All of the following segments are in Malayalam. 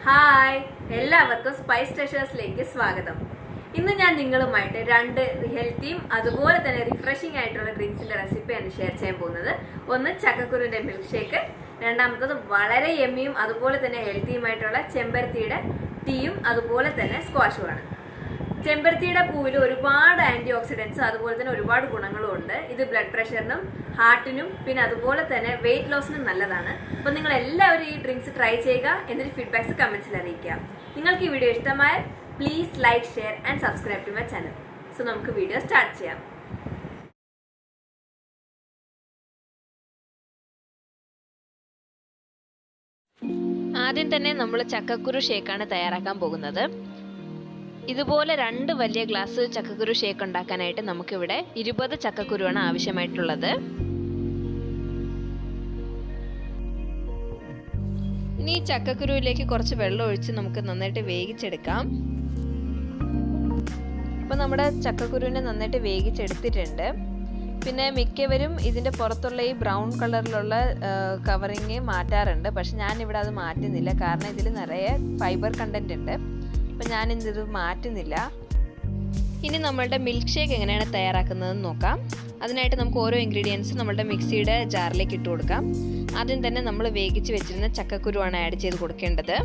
ഹായ്, എല്ലാവർക്കും സ്പൈസ് ട്രഷേഴ്സിലേക്ക് സ്വാഗതം. ഇന്ന് ഞാൻ നിങ്ങളുമായിട്ട് രണ്ട് ഹെൽത്തിയും അതുപോലെ തന്നെ റിഫ്രഷിംഗ് ആയിട്ടുള്ള ഡ്രിങ്ക്സിന്റെ റെസിപ്പിയാണ് ഷെയർ ചെയ്യാൻ പോകുന്നത്. ഒന്ന് ചക്കക്കുരുവിന്റെ മിൽക്ക് ഷേക്ക്, രണ്ടാമത്തത് വളരെ യമ്മിയും അതുപോലെ തന്നെ ഹെൽത്തിയുമായിട്ടുള്ള ചെമ്പരത്തിയുടെ ടീയും അതുപോലെ തന്നെ സ്ക്വാഷുമാണ്. ചെമ്പരത്തിയുടെ പൂവിൽ ഒരുപാട് ആന്റി ഓക്സിഡൻസ് അതുപോലെ തന്നെ ഒരുപാട് ഗുണങ്ങളും ഉണ്ട്. ഇത് ബ്ലഡ് പ്രഷറിനും ഹാർട്ടിനും പിന്നെ അതുപോലെ തന്നെ വെയിറ്റ് ലോസിനും നല്ലതാണ്. അപ്പൊ നിങ്ങൾ എല്ലാവരും ഈ ഡ്രിങ്ക്സ് ട്രൈ ചെയ്യുക, എന്നിട്ട് ഫീഡ്ബാക്സ് കമന്റ്സിൽ അറിയിക്കുക. നിങ്ങൾക്ക് ഈ വീഡിയോ ഇഷ്ടമായാൽ please like, share and subscribe to my channel. So നമുക്ക് വീഡിയോ സ്റ്റാർട്ട് ചെയ്യാം. ആദ്യം തന്നെ നമ്മൾ ചക്കക്കുരു ഷേക്കാണ് തയ്യാറാക്കാൻ പോകുന്നത്. ഇതുപോലെ 2 വലിയ ഗ്ലാസ് ചക്കക്കുരു ഷേക്ക് ഉണ്ടാക്കാനായിട്ട് നമുക്കിവിടെ 20 ചക്കക്കുരുവാണ് ആവശ്യമായിട്ടുള്ളത്. ഇനി ചക്കക്കുരുവിലേക്ക് കുറച്ച് വെള്ളം ഒഴിച്ച് നമുക്ക് നന്നായിട്ട് വേവിച്ചെടുക്കാം. അപ്പോൾ നമ്മുടെ ചക്കക്കുരുവിനെ നന്നായിട്ട് വേവിച്ചെടുത്തിട്ടുണ്ട്. പിന്നെ മിക്കവരും ഇതിൻ്റെ പുറത്തുള്ള ഈ ബ്രൗൺ കളറിലുള്ള കവറിങ് മാറ്റാറുണ്ട്. പക്ഷെ ഞാനിവിടെ അത് മാറ്റുന്നില്ല, കാരണം ഇതിൽ നിറയെ ഫൈബർ കണ്ടന്റ് ഉണ്ട്. അപ്പം ഞാനിത് മാറ്റുന്നില്ല. ഇനി നമ്മളുടെ മിൽക്ക് ഷേക്ക് എങ്ങനെയാണ് തയ്യാറാക്കുന്നതെന്ന് നോക്കാം. അതിനായിട്ട് നമുക്ക് ഓരോ ഇൻഗ്രീഡിയൻസും നമ്മളുടെ മിക്സിയുടെ ജാറിലേക്ക് ഇട്ട് കൊടുക്കാം. ആദ്യം തന്നെ നമ്മൾ വേവിച്ച് വെച്ചിരുന്ന ചക്കക്കുരുവാണ് ആഡ് ചെയ്ത് കൊടുക്കേണ്ടത്.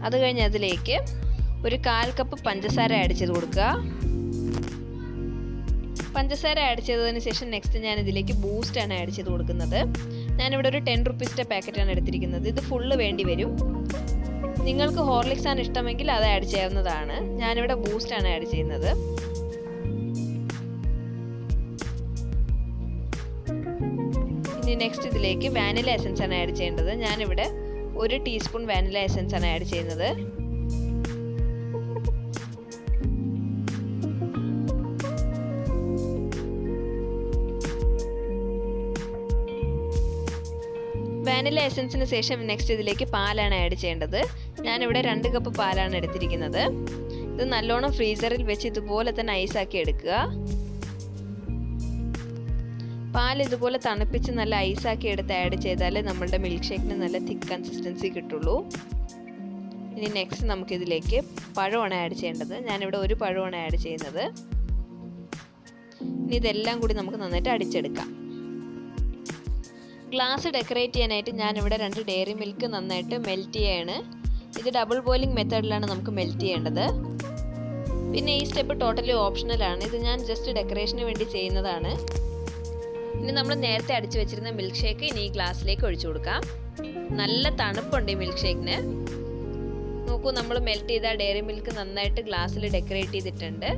അത് കഴിഞ്ഞ് അതിലേക്ക് ഒരു 1/4 കപ്പ് പഞ്ചസാര ആഡ് ചെയ്ത് കൊടുക്കുക. പഞ്ചസാര ആഡ് ചെയ്തതിന് ശേഷം നെക്സ്റ്റ് ഞാൻ ഇതിലേക്ക് ബൂസ്റ്റാണ് ആഡ് ചെയ്ത് കൊടുക്കുന്നത്. ഞാനിവിടെ ഒരു 10 റുപ്പീസിൻ്റെ പാക്കറ്റാണ് എടുത്തിരിക്കുന്നത്. ഇത് ഫുള്ള് വേണ്ടി വരും. നിങ്ങൾക്ക് ഹോർലിക്സ് ആണ് ഇഷ്ടമെങ്കിൽ അത് ആഡ് ചെയ്യാവുന്നതാണ്. ഞാനിവിടെ ബൂസ്റ്റാണ് ആഡ് ചെയ്യുന്നത്. ഇനി നെക്സ്റ്റ് ഇതിലേക്ക് വാനില എസൻസ് ആണ് ആഡ് ചെയ്യേണ്ടത്. ഞാനിവിടെ 1 ടീസ്പൂൺ വാനില എസൻസ് ആണ് ആഡ് ചെയ്യുന്നത്. വാനില എസൻസിന് ശേഷം നെക്സ്റ്റ് ഇതിലേക്ക് പാലാണ് ആഡ് ചെയ്യേണ്ടത്. ഞാനിവിടെ 2 കപ്പ് പാലാണ് എടുത്തിരിക്കുന്നത്. ഇത് നല്ലോണം ഫ്രീസറിൽ വെച്ച് ഇതുപോലെ തന്നെ ഐസാക്കി എടുക്കുക. പാൽ ഇതുപോലെ തണുപ്പിച്ച് നല്ല ഐസാക്കി എടുത്ത് ആഡ് ചെയ്താലേ നമ്മളുടെ മിൽക്ക് ഷേക്കിന് നല്ല തിക്ക് കൺസിസ്റ്റൻസി കിട്ടുള്ളൂ. ഇനി നെക്സ്റ്റ് നമുക്കിതിലേക്ക് പഴമാണ് ആഡ് ചെയ്യേണ്ടത്. ഞാനിവിടെ 1 പഴമാണ് ആഡ് ചെയ്യുന്നത്. ഇനി ഇതെല്ലാം കൂടി നമുക്ക് നന്നായിട്ട് അടിച്ചെടുക്കാം. ഗ്ലാസ് ഡെക്കറേറ്റ് ചെയ്യാനായിട്ട് ഞാനിവിടെ 2 ഡയറി മിൽക്ക് നന്നായിട്ട് മെൽറ്റ് ചെയ്യാണ്. ഇത് ഡബിൾ ബോയിലിംഗ് മെത്തേഡിലാണ് നമുക്ക് മെൽറ്റ് ചെയ്യേണ്ടത്. പിന്നെ ഈ സ്റ്റെപ്പ് ടോട്ടലി ഓപ്ഷണലാണ്. ഇത് ഞാൻ ജസ്റ്റ് ഡെക്കറേഷന് വേണ്ടി ചെയ്യുന്നതാണ്. ഇനി നമ്മൾ നേരത്തെ അടിച്ചു വെച്ചിരുന്ന മിൽക്ക് ഷേക്ക് ഇനി ഈ ഗ്ലാസ്സിലേക്ക് ഒഴിച്ചു കൊടുക്കാം. നല്ല തണുപ്പുണ്ട് ഈ മിൽക്ക് ഷേക്കിന്. നോക്കൂ, നമ്മൾ മെൽറ്റ് ചെയ്ത ഡയറി മിൽക്ക് നന്നായിട്ട് ഗ്ലാസ്സിൽ ഡെക്കറേറ്റ് ചെയ്തിട്ടുണ്ട്.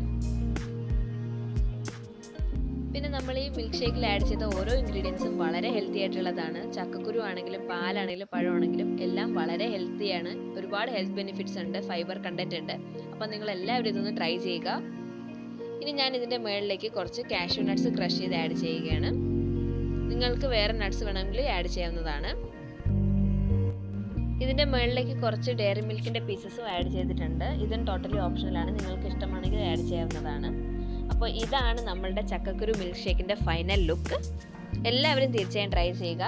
പിന്നെ നമ്മൾ ഈ മിൽക്ക് ഷേക്കിൽ ആഡ് ചെയ്ത ഓരോ ഇൻഗ്രീഡിയൻസും വളരെ ഹെൽത്തി ആയിട്ടുള്ളതാണ്. ചക്കക്കുരു ആണെങ്കിലും പാലാണെങ്കിലും പഴമാണെങ്കിലും എല്ലാം വളരെ ഹെൽത്തിയാണ്. ഒരുപാട് ഹെൽത്ത് ബെനിഫിറ്റ്സ് ഉണ്ട്, ഫൈബർ കണ്ടന്റ് ഉണ്ട്. അപ്പം നിങ്ങൾ എല്ലാവരും ഇതൊന്ന് ട്രൈ ചെയ്യുക. ഇനി ഞാൻ ഇതിൻ്റെ മുകളിലേക്ക് കുറച്ച് കാഷ്യൂ നട്ട്സ് ക്രഷ് ചെയ്ത് ആഡ് ചെയ്യുകയാണ്. നിങ്ങൾക്ക് വേറെ നട്ട്സ് വേണമെങ്കിൽ ആഡ് ചെയ്യാവുന്നതാണ്. ഇതിൻ്റെ മുകളിലേക്ക് കുറച്ച് ഡയറി മിൽക്കിൻ്റെ പീസസും ആഡ് ചെയ്തിട്ടുണ്ട്. ഇതും ടോട്ടലി ഓപ്ഷണലാണ്. നിങ്ങൾക്ക് ഇഷ്ടമാണെങ്കിൽ ആഡ് ചെയ്യാവുന്നതാണ്. അപ്പോൾ ഇതാണ് നമ്മളുടെ ചക്കക്കുരു മിൽക്ക് ഷേക്കിൻ്റെ ഫൈനൽ ലുക്ക്. എല്ലാവരും തീർച്ചയായും ട്രൈ ചെയ്യുക.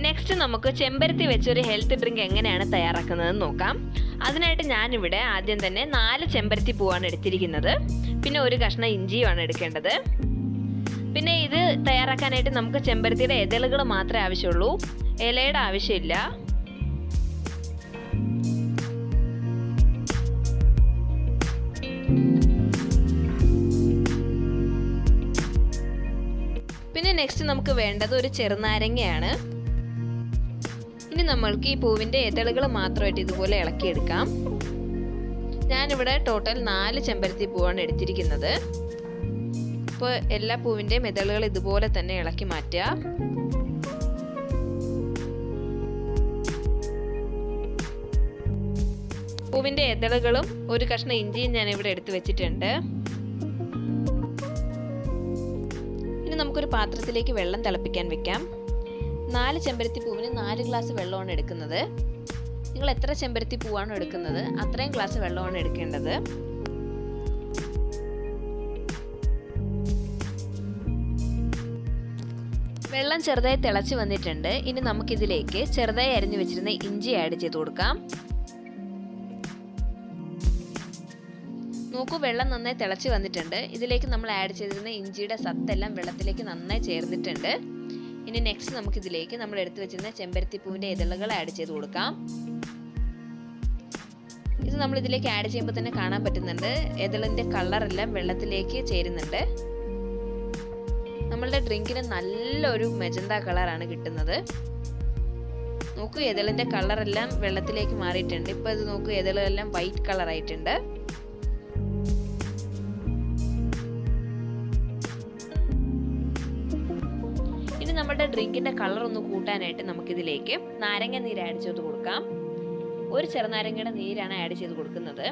നെക്സ്റ്റ് നമുക്ക് ചെമ്പരത്തി വെച്ചൊരു ഹെൽത്ത് ഡ്രിങ്ക് എങ്ങനെയാണ് തയ്യാറാക്കുന്നതെന്ന് നോക്കാം. അതിനായിട്ട് ഞാനിവിടെ ആദ്യം തന്നെ 4 ചെമ്പരത്തി പൂവാണ് എടുത്തിരിക്കുന്നത്. പിന്നെ 1 കഷ്ണം ഇഞ്ചിയുമാണ് എടുക്കേണ്ടത്. പിന്നെ ഇത് തയ്യാറാക്കാനായിട്ട് നമുക്ക് ചെമ്പരത്തിയുടെ ഇതളുകൾ മാത്രമേ ആവശ്യമുള്ളൂ, ഇലയുടെ ആവശ്യമില്ല. പിന്നെ നെക്സ്റ്റ് നമുക്ക് വേണ്ടത് ഒരു ചെറുനാരങ്ങയാണ്. ഇനി നമ്മൾക്ക് ഈ പൂവിൻ്റെ ഇതളുകൾ മാത്രമായിട്ട് ഇതുപോലെ ഇളക്കിയെടുക്കാം. ഞാനിവിടെ ടോട്ടൽ 4 ചെമ്പരത്തി പൂവാണ് എടുത്തിരിക്കുന്നത്. അപ്പോൾ എല്ലാ പൂവിൻ്റെയും ഇതളുകൾ ഇതുപോലെ തന്നെ ഇളക്കി മാറ്റുക. പൂവിൻ്റെ ഇതളുകളും 1 കഷ്ണം ഇഞ്ചിയും ഞാനിവിടെ എടുത്ത് വെച്ചിട്ടുണ്ട്. ഇനി നമുക്കൊരു പാത്രത്തിലേക്ക് വെള്ളം തിളപ്പിക്കാൻ വെക്കാം. 4 ചെമ്പരത്തി പൂവിന് 4 ഗ്ലാസ് വെള്ളമാണ് എടുക്കുന്നത്. നിങ്ങൾ എത്ര ചെമ്പരത്തി പൂവാണ് എടുക്കുന്നത് അത്രയും ഗ്ലാസ് വെള്ളമാണ് എടുക്കേണ്ടത്. വെള്ളം ചെറുതായി തിളച്ച് വന്നിട്ടുണ്ട്. ഇനി നമുക്കിതിലേക്ക് ചെറുതായി അരിഞ്ഞു വെച്ചിരുന്ന ഇഞ്ചി ആഡ് ചെയ്ത് കൊടുക്കാം. നോക്കൂ, വെള്ളം നന്നായി തിളച്ച് വന്നിട്ടുണ്ട്. ഇതിലേക്ക് നമ്മൾ ആഡ് ചെയ്തിരുന്ന ഇഞ്ചിയുടെ സത്തെല്ലാം വെള്ളത്തിലേക്ക് നന്നായി ചേർന്നിട്ടുണ്ട്. ഇനി നെക്സ്റ്റ് നമുക്കിതിലേക്ക് നമ്മൾ എടുത്തു വെച്ചിരുന്ന ചെമ്പരത്തിപ്പൂവിൻ്റെ ഇതളുകൾ ആഡ് ചെയ്ത് കൊടുക്കാം. ഇത് നമ്മൾ ഇതിലേക്ക് ആഡ് ചെയ്യുമ്പോൾ തന്നെ കാണാൻ പറ്റുന്നുണ്ട്, ഇതളിൻ്റെ കളറെല്ലാം വെള്ളത്തിലേക്ക് ചേരുന്നുണ്ട്. നമ്മളുടെ ഡ്രിങ്കിന് നല്ലൊരു മെജന്ത കളറാണ് കിട്ടുന്നത്. നോക്കൂ, ഇതളിൻ്റെ കളറെല്ലാം വെള്ളത്തിലേക്ക് മാറിയിട്ടുണ്ട്. ഇപ്പോൾ ഇത് നോക്കൂ, ഇതളെല്ലാം വൈറ്റ് കളറായിട്ടുണ്ട്. ഇനി നമ്മുടെ ഡ്രിങ്കിൻ്റെ കളർ ഒന്ന് കൂട്ടാനായിട്ട് നമുക്കിതിലേക്ക് നാരങ്ങ നീര് ആഡ് ചെയ്ത് കൊടുക്കാം. ഒരു ചെറുനാരങ്ങയുടെ നീരാണ് ആഡ് ചെയ്ത് കൊടുക്കുന്നത്.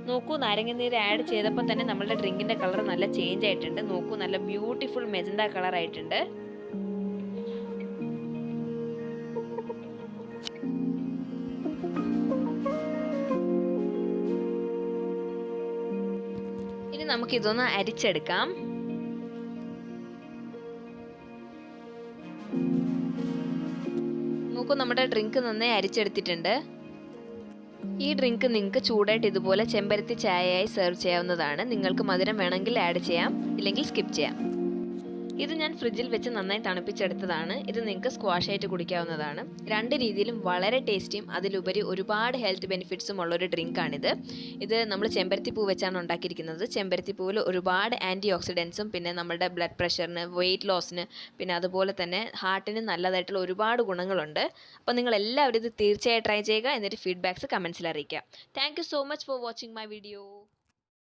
നോക്കൂ, നാരങ്ങ നീര് ആഡ് ചെയ്തപ്പോൾ തന്നെ നമ്മളുടെ ഡ്രിങ്കിൻ്റെ കളർ നല്ല ചേഞ്ച് ആയിട്ടുണ്ട്. നോക്കൂ, നല്ല ബ്യൂട്ടിഫുൾ മെജന്ത കളർ ആയിട്ടുണ്ട്. ഇനി നമുക്കിതൊന്ന് അരിച്ചെടുക്കാം. നോക്കൂ, നമ്മുടെ ഡ്രിങ്ക് നന്നായി അരിച്ചെടുത്തിട്ടുണ്ട്. ഈ ഡ്രിങ്ക് നിങ്ങൾക്ക് ചൂടായിട്ട് ഇതുപോലെ ചെമ്പരത്തി ചായയായി സെർവ് ചെയ്യാവുന്നതാണ്. നിങ്ങൾക്ക് മധുരം വേണമെങ്കിൽ ആഡ് ചെയ്യാം, ഇല്ലെങ്കിൽ സ്കിപ്പ് ചെയ്യാം. ഇത് ഞാൻ ഫ്രിഡ്ജിൽ വെച്ച് നന്നായി തണുപ്പിച്ചെടുത്തതാണ്. ഇത് നിങ്ങൾക്ക് സ്ക്വാഷ് ആയിട്ട് കുടിക്കാവുന്നതാണ്. രണ്ട് രീതിയിലും വളരെ ടേസ്റ്റിയും അതിലുപരി ഒരുപാട് ഹെൽത്ത് ബെനിഫിറ്റ്സും ഉള്ളൊരു ഡ്രിങ്കാണിത്. ഇത് നമ്മൾ ചെമ്പരത്തിപ്പൂ വെച്ചാണ് ഉണ്ടാക്കിയിരിക്കുന്നത്. ചെമ്പരത്തിപ്പൂവിൽ ഒരുപാട് ആൻറ്റി ഓക്സിഡൻസും പിന്നെ നമ്മുടെ ബ്ലഡ് പ്രഷറിന്, വെയിറ്റ് ലോസിന്, പിന്നെ അതുപോലെ തന്നെ ഹാർട്ടിന് നല്ലതായിട്ടുള്ള ഒരുപാട് ഗുണങ്ങളുണ്ട്. അപ്പോൾ നിങ്ങൾ എല്ലാവരും ഇത് തീർച്ചയായും ട്രൈ ചെയ്യുക. എന്നിട്ട് ഫീഡ്ബാക്ക്സ് കമൻസിൽ അറിയിക്കുക. Thank you so much for watching my video.